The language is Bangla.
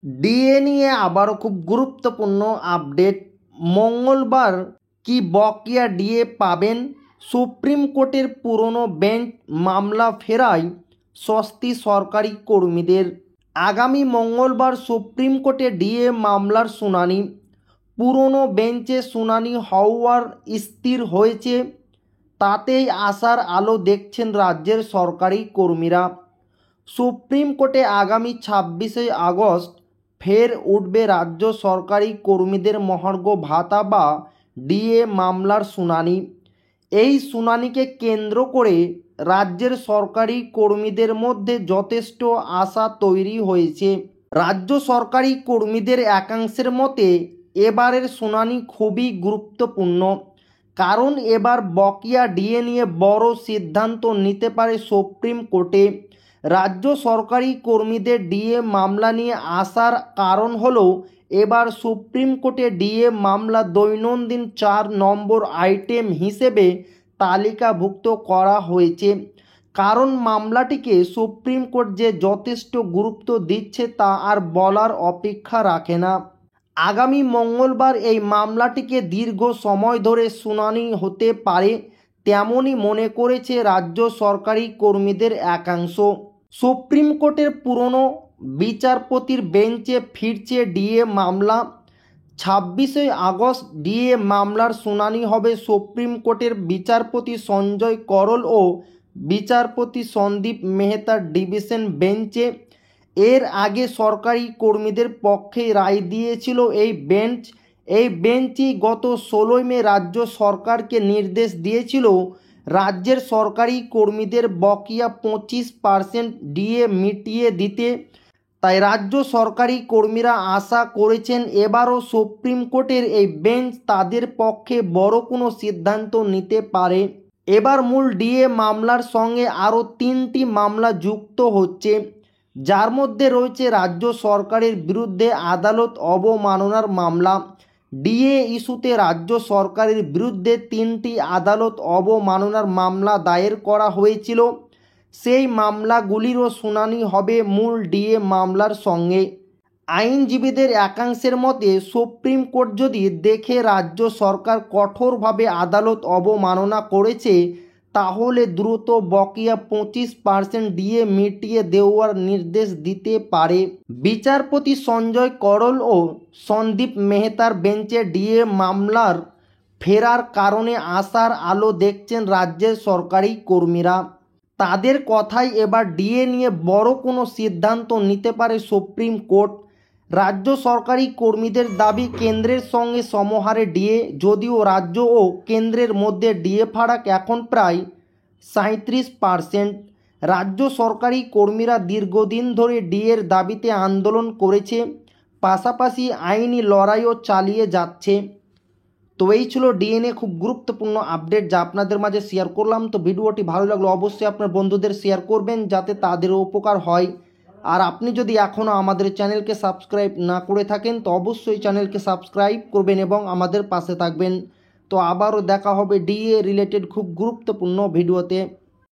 ডিএ নিয়ে আবারও খুব গুরুত্বপূর্ণ আপডেট। মঙ্গলবার কি বকেয়া ডিএ পাবেন? সুপ্রিম কোর্টের পুরনো বেঞ্চ মামলা ফেরায় স্বস্তি সরকারি কর্মীদের। আগামী মঙ্গলবার সুপ্রিম কোর্টে ডিএ মামলার শুনানি। পুরনো বেঞ্চে শুনানি হওয়ার স্থির হয়েছে, তাতেই আশার আলো দেখছেন রাজ্যের সরকারি কর্মীরা। সুপ্রিম কোর্টে আগামী 26শে আগস্ট ফের উঠবে রাজ্য সরকারি কর্মীদের মহার্ঘ ভাতা বা ডিএ মামলার শুনানি। এই শুনানিকে কেন্দ্র করে রাজ্যের সরকারি কর্মীদের মধ্যে যথেষ্ট আশা তৈরি হয়েছে। রাজ্য সরকারি কর্মীদের একাংশের মতে এবারের শুনানি খুবই গুরুত্বপূর্ণ, কারণ এবার বকেয়া ডিএ নিয়ে বড় সিদ্ধান্ত নিতে পারে সুপ্রিম কোর্টে। রাজ্য সরকারি কর্মীদের ডিএ মামলা নিয়ে আসার কারণ হলো এবার সুপ্রিম কোর্টে ডিএ মামলা দৈনন্দিন 4 নম্বর আইটেম হিসেবে তালিকাভুক্ত করা হয়েছে। কারণ মামলাটিকে সুপ্রিম কোর্ট যে যথেষ্ট গুরুত্ব দিচ্ছে তা আর বলার অপেক্ষা রাখে না। আগামী মঙ্গলবার এই মামলাটিকে দীর্ঘ সময় ধরে শুনানি হতে পারে তেমনই মনে করেছে রাজ্য সরকারি কর্মীদের একাংশ। সুপ্রিম কোর্টের পুরনো বিচারপতির বেঞ্চে ফিরছে ডিএ মামলা। 26শে আগস্ট ডিএ মামলার শুনানি হবে সুপ্রিম কোর্টের বিচারপতি সঞ্জয় করল ও বিচারপতি সন্দীপ মেহতার ডিভিশন বেঞ্চে। এর আগে সরকারি কর্মীদের পক্ষে রায় দিয়েছিল এই বেঞ্চ। এই বেঞ্চই গত 16 মে রাজ্য সরকারকে নির্দেশ দিয়েছিল রাজ্যের সরকারি কর্মীদের বকেয়া 25% ডিএ মিটিয়ে দিতে। তাই রাজ্য সরকারি কর্মীরা আশা করেছেন এবারও সুপ্রিম কোর্টের এই বেঞ্চ তাদের পক্ষে বড় কোনো সিদ্ধান্ত নিতে পারে। এবার মূল ডিএ মামলার সঙ্গে আরও 3টি মামলা যুক্ত হচ্ছে, যার মধ্যে রয়েছে রাজ্য সরকারের বিরুদ্ধে আদালত অবমাননার মামলা। ডিএ ইস্যুতে রাজ্য সরকারের বিরুদ্ধে 3টি আদালত অবমাননার মামলা দায়ের করা হয়েছিল। সেই মামলাগুলিরও শুনানি হবে মূল ডিএ মামলার সঙ্গে। আইনজীবীদের একাংশের মতে সুপ্রিম কোর্ট যদি দেখে রাজ্য সরকার কঠোরভাবে আদালত অবমাননা করেছে, তাহলে দ্রুত বকেয়া 25% ডিএ মিটিয়ে দেওয়ার নির্দেশ দিতে পারে। বিচারপতি সঞ্জয় করল ও সন্দীপ মেহতার বেঞ্চে ডিএ মামলার ফেরার কারণে আশার আলো দেখছেন রাজ্যের সরকারি কর্মীরা। তাদের কথায় এবার ডিএ নিয়ে বড় কোনো সিদ্ধান্ত নিতে পারে সুপ্রিম কোর্ট। রাজ্য সরকারি কর্মীদের দাবি কেন্দ্রের সঙ্গে সমহারে ডিএ, যদিও রাজ্য ও কেন্দ্রের মধ্যে ডিএ ফারাক এখন প্রায় 37%। রাজ্য সরকারি কর্মীরা দীর্ঘদিন ধরে ডিএর দাবিতে আন্দোলন করেছে, পাশাপাশি আইনি লড়াইও চালিয়ে যাচ্ছে। তো এই ছিল ডিএনএ খুব গুরুত্বপূর্ণ আপডেট যা আপনাদের মাঝে শেয়ার করলাম। তো ভিডিওটি ভালো লাগলো অবশ্যই আপনার বন্ধুদের শেয়ার করবেন যাতে তাদেরও উপকার হয়। আর আপনি যদি এখনও আমাদের চ্যানেলকে সাবস্ক্রাইব না করে থাকেন তো অবশ্যই চ্যানেলকে সাবস্ক্রাইব করবেন এবং আমাদের পাশে থাকবেন। তো আবারও দেখা হবে ডিএ রিলেটেড খুব গুরুত্বপূর্ণ ভিডিওতে।